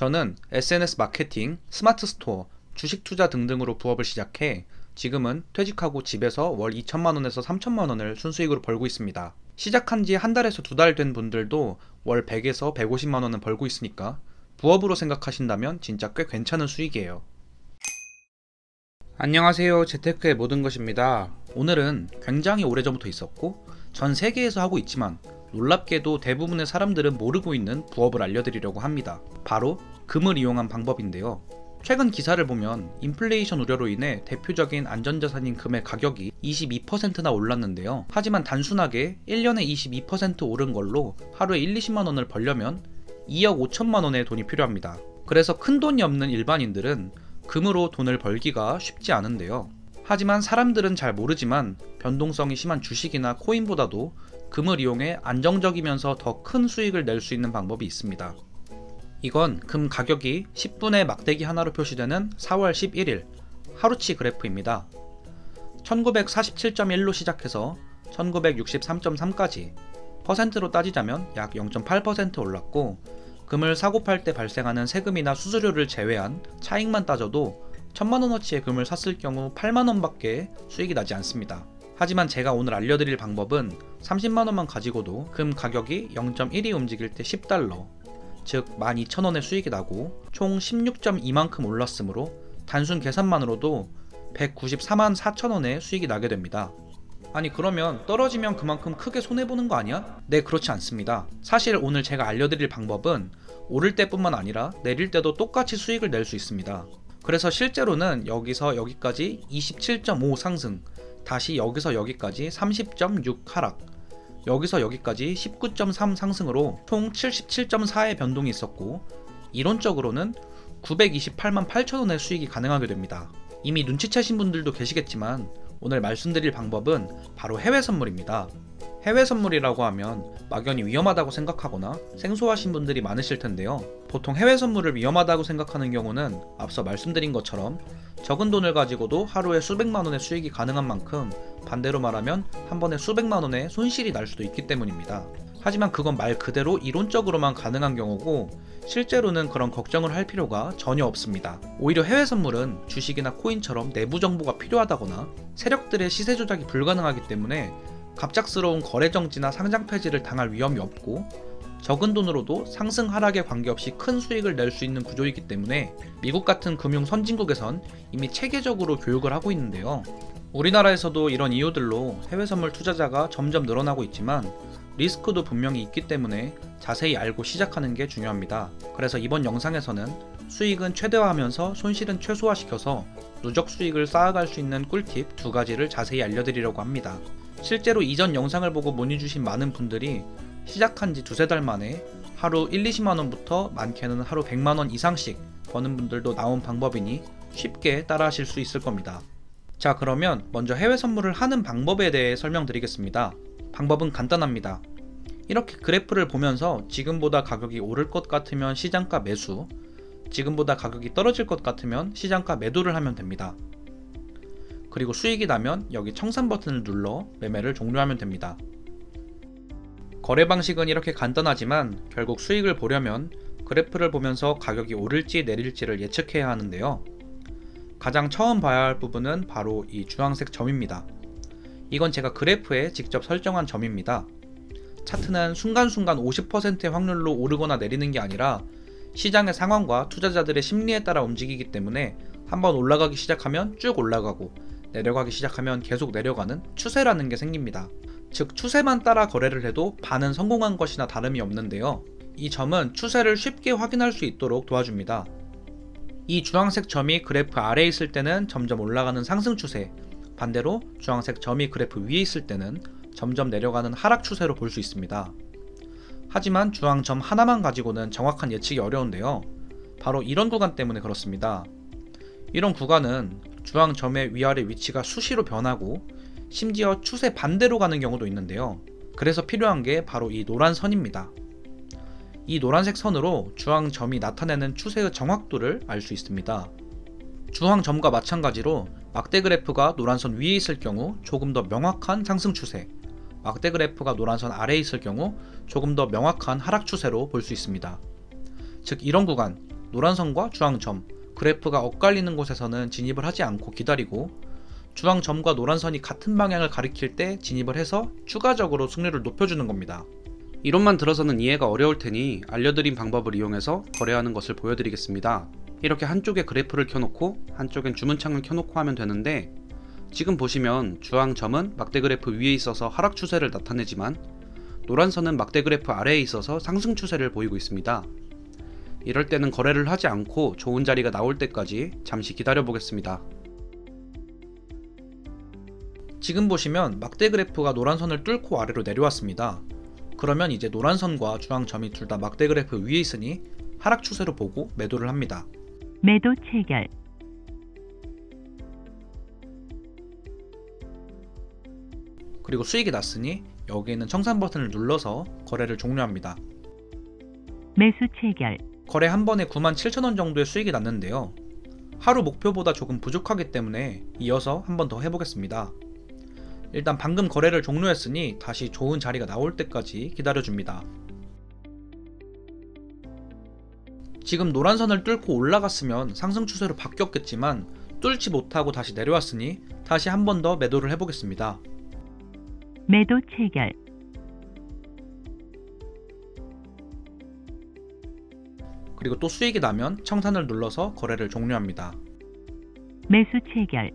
저는 SNS 마케팅, 스마트 스토어, 주식 투자 등등으로 부업을 시작해 지금은 퇴직하고 집에서 월 2천만원에서 3천만원을 순수익으로 벌고 있습니다. 시작한 지 한 달에서 두 달 된 분들도 월 100에서 150만원은 벌고 있으니까 부업으로 생각하신다면 진짜 꽤 괜찮은 수익이에요. 안녕하세요. 재테크의 모든 것입니다. 오늘은 굉장히 오래전부터 있었고 전 세계에서 하고 있지만 놀랍게도 대부분의 사람들은 모르고 있는 부업을 알려드리려고 합니다. 바로 금을 이용한 방법인데요. 최근 기사를 보면 인플레이션 우려로 인해 대표적인 안전자산인 금의 가격이 22%나 올랐는데요. 하지만 단순하게 1년에 22% 오른 걸로 하루에 1-20만원을 벌려면 2억 5천만원의 돈이 필요합니다. 그래서 큰돈이 없는 일반인들은 금으로 돈을 벌기가 쉽지 않은데요. 하지만 사람들은 잘 모르지만 변동성이 심한 주식이나 코인보다도 금을 이용해 안정적이면서 더 큰 수익을 낼 수 있는 방법이 있습니다. 이건 금 가격이 10분의 막대기 하나로 표시되는 4월 11일 하루치 그래프입니다. 1947.1로 시작해서 1963.3까지 퍼센트로 따지자면 약 0.8% 올랐고, 금을 사고 팔 때 발생하는 세금이나 수수료를 제외한 차익만 따져도 1000만원어치의 금을 샀을 경우 8만원 밖에 수익이 나지 않습니다. 하지만 제가 오늘 알려드릴 방법은 30만원만 가지고도 금 가격이 0.1이 움직일 때 10달러, 즉 12,000원의 수익이 나고 총 16.2만큼 올랐으므로 단순 계산만으로도 194만 4천원의 수익이 나게 됩니다. 아니, 그러면 떨어지면 그만큼 크게 손해보는 거 아니야? 네, 그렇지 않습니다. 사실 오늘 제가 알려드릴 방법은 오를 때뿐만 아니라 내릴 때도 똑같이 수익을 낼 수 있습니다. 그래서 실제로는 여기서 여기까지 27.5 상승, 다시 여기서 여기까지 30.6 하락, 여기서 여기까지 19.3 상승으로 총 77.4의 변동이 있었고, 이론적으로는 928만 8천원의 수익이 가능하게 됩니다. 이미 눈치채신 분들도 계시겠지만 오늘 말씀드릴 방법은 바로 해외 선물입니다. 해외 선물이라고 하면 막연히 위험하다고 생각하거나 생소하신 분들이 많으실 텐데요. 보통 해외 선물을 위험하다고 생각하는 경우는 앞서 말씀드린 것처럼 적은 돈을 가지고도 하루에 수백만원의 수익이 가능한 만큼, 반대로 말하면 한 번에 수백만원의 손실이 날 수도 있기 때문입니다. 하지만 그건 말 그대로 이론적으로만 가능한 경우고, 실제로는 그런 걱정을 할 필요가 전혀 없습니다. 오히려 해외 선물은 주식이나 코인처럼 내부 정보가 필요하다거나 세력들의 시세 조작이 불가능하기 때문에 갑작스러운 거래 정지나 상장 폐지를 당할 위험이 없고, 적은 돈으로도 상승 하락에 관계없이 큰 수익을 낼 수 있는 구조이기 때문에 미국 같은 금융 선진국에선 이미 체계적으로 교육을 하고 있는데요. 우리나라에서도 이런 이유들로 해외 선물 투자자가 점점 늘어나고 있지만 리스크도 분명히 있기 때문에 자세히 알고 시작하는 게 중요합니다. 그래서 이번 영상에서는 수익은 최대화하면서 손실은 최소화시켜서 누적 수익을 쌓아갈 수 있는 꿀팁 2가지를 자세히 알려드리려고 합니다. 실제로 이전 영상을 보고 문의주신 많은 분들이 시작한 지 두세 달 만에 하루 1-20만원부터 많게는 하루 100만원 이상씩 버는 분들도 나온 방법이니 쉽게 따라하실 수 있을 겁니다. 자, 그러면 먼저 해외 선물을 하는 방법에 대해 설명드리겠습니다. 방법은 간단합니다. 이렇게 그래프를 보면서 지금보다 가격이 오를 것 같으면 시장가 매수, 지금보다 가격이 떨어질 것 같으면 시장가 매도를 하면 됩니다. 그리고 수익이 나면 여기 청산 버튼을 눌러 매매를 종료하면 됩니다. 거래 방식은 이렇게 간단하지만 결국 수익을 보려면 그래프를 보면서 가격이 오를지 내릴지를 예측해야 하는데요. 가장 처음 봐야 할 부분은 바로 이 주황색 점입니다. 이건 제가 그래프에 직접 설정한 점입니다. 차트는 순간순간 50%의 확률로 오르거나 내리는 게 아니라 시장의 상황과 투자자들의 심리에 따라 움직이기 때문에 한번 올라가기 시작하면 쭉 올라가고 내려가기 시작하면 계속 내려가는 추세라는 게 생깁니다. 즉, 추세만 따라 거래를 해도 반은 성공한 것이나 다름이 없는데요. 이 점은 추세를 쉽게 확인할 수 있도록 도와줍니다. 이 주황색 점이 그래프 아래에 있을 때는 점점 올라가는 상승 추세, 반대로 주황색 점이 그래프 위에 있을 때는 점점 내려가는 하락 추세로 볼 수 있습니다. 하지만 주황점 하나만 가지고는 정확한 예측이 어려운데요. 바로 이런 구간 때문에 그렇습니다. 이런 구간은 주황점의 위아래 위치가 수시로 변하고 심지어 추세 반대로 가는 경우도 있는데요. 그래서 필요한 게 바로 이 노란 선입니다. 이 노란색 선으로 주황점이 나타내는 추세의 정확도를 알 수 있습니다. 주황점과 마찬가지로 막대 그래프가 노란선 위에 있을 경우 조금 더 명확한 상승 추세, 막대 그래프가 노란선 아래에 있을 경우 조금 더 명확한 하락 추세로 볼 수 있습니다. 즉, 이런 구간, 노란선과 주황점, 그래프가 엇갈리는 곳에서는 진입을 하지 않고 기다리고 주황점과 노란선이 같은 방향을 가리킬 때 진입을 해서 추가적으로 승률을 높여주는 겁니다. 이론만 들어서는 이해가 어려울 테니 알려드린 방법을 이용해서 거래하는 것을 보여드리겠습니다. 이렇게 한쪽에 그래프를 켜놓고 한쪽엔 주문창을 켜놓고 하면 되는데, 지금 보시면 주황점은 막대 그래프 위에 있어서 하락 추세를 나타내지만 노란선은 막대 그래프 아래에 있어서 상승 추세를 보이고 있습니다. 이럴 때는 거래를 하지 않고 좋은 자리가 나올 때까지 잠시 기다려 보겠습니다. 지금 보시면 막대 그래프가 노란선을 뚫고 아래로 내려왔습니다. 그러면 이제 노란선과 주황점이 둘 다 막대 그래프 위에 있으니 하락 추세로 보고 매도를 합니다. 매도 체결. 그리고 수익이 났으니 여기에 있는 청산 버튼을 눌러서 거래를 종료합니다. 매수 체결. 거래 한 번에 97,000원 정도의 수익이 났는데요. 하루 목표보다 조금 부족하기 때문에 이어서 한 번 더 해보겠습니다. 일단 방금 거래를 종료했으니 다시 좋은 자리가 나올 때까지 기다려줍니다. 지금 노란선을 뚫고 올라갔으면 상승 추세로 바뀌었겠지만 뚫지 못하고 다시 내려왔으니 다시 한 번 더 매도를 해보겠습니다. 매도 체결. 그리고 또 수익이 나면 청산을 눌러서 거래를 종료합니다. 매수 체결.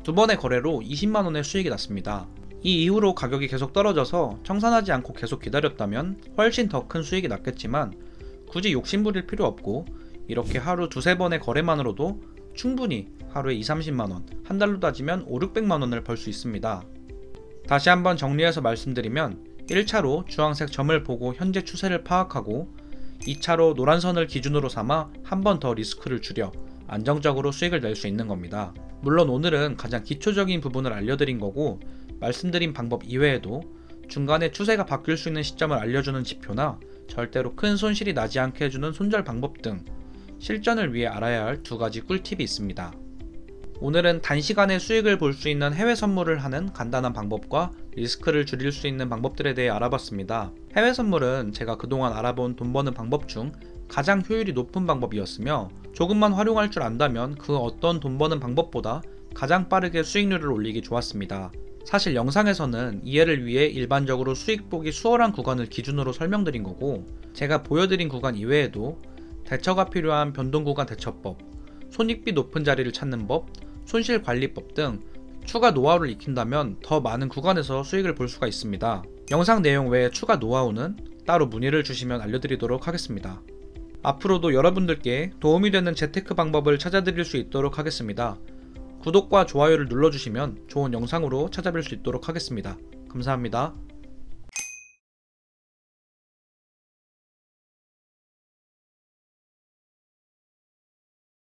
두 번의 거래로 20만원의 수익이 났습니다. 이 이후로 가격이 계속 떨어져서 청산하지 않고 계속 기다렸다면 훨씬 더 큰 수익이 났겠지만 굳이 욕심부릴 필요 없고 이렇게 하루 두세 번의 거래만으로도 충분히 하루에 2~30만원, 한 달로 따지면 500~600만원을 벌 수 있습니다. 다시 한번 정리해서 말씀드리면 1차로 주황색 점을 보고 현재 추세를 파악하고 2차로 노란선을 기준으로 삼아 한 번 더 리스크를 줄여 안정적으로 수익을 낼 수 있는 겁니다. 물론 오늘은 가장 기초적인 부분을 알려드린 거고 말씀드린 방법 이외에도 중간에 추세가 바뀔 수 있는 시점을 알려주는 지표나 절대로 큰 손실이 나지 않게 해주는 손절 방법 등 실전을 위해 알아야 할 두 가지 꿀팁이 있습니다. 오늘은 단시간에 수익을 볼 수 있는 해외 선물을 하는 간단한 방법과 리스크를 줄일 수 있는 방법들에 대해 알아봤습니다. 해외 선물은 제가 그동안 알아본 돈 버는 방법 중 가장 효율이 높은 방법이었으며 조금만 활용할 줄 안다면 그 어떤 돈 버는 방법보다 가장 빠르게 수익률을 올리기 좋았습니다. 사실 영상에서는 이해를 위해 일반적으로 수익 보기 수월한 구간을 기준으로 설명드린 거고 제가 보여드린 구간 이외에도 대처가 필요한 변동구간 대처법, 손익비 높은 자리를 찾는 법, 손실관리법 등 추가 노하우를 익힌다면 더 많은 구간에서 수익을 볼 수가 있습니다. 영상 내용 외에 추가 노하우는 따로 문의를 주시면 알려드리도록 하겠습니다. 앞으로도 여러분들께 도움이 되는 재테크 방법을 찾아드릴 수 있도록 하겠습니다. 구독과 좋아요를 눌러주시면 좋은 영상으로 찾아뵐 수 있도록 하겠습니다. 감사합니다.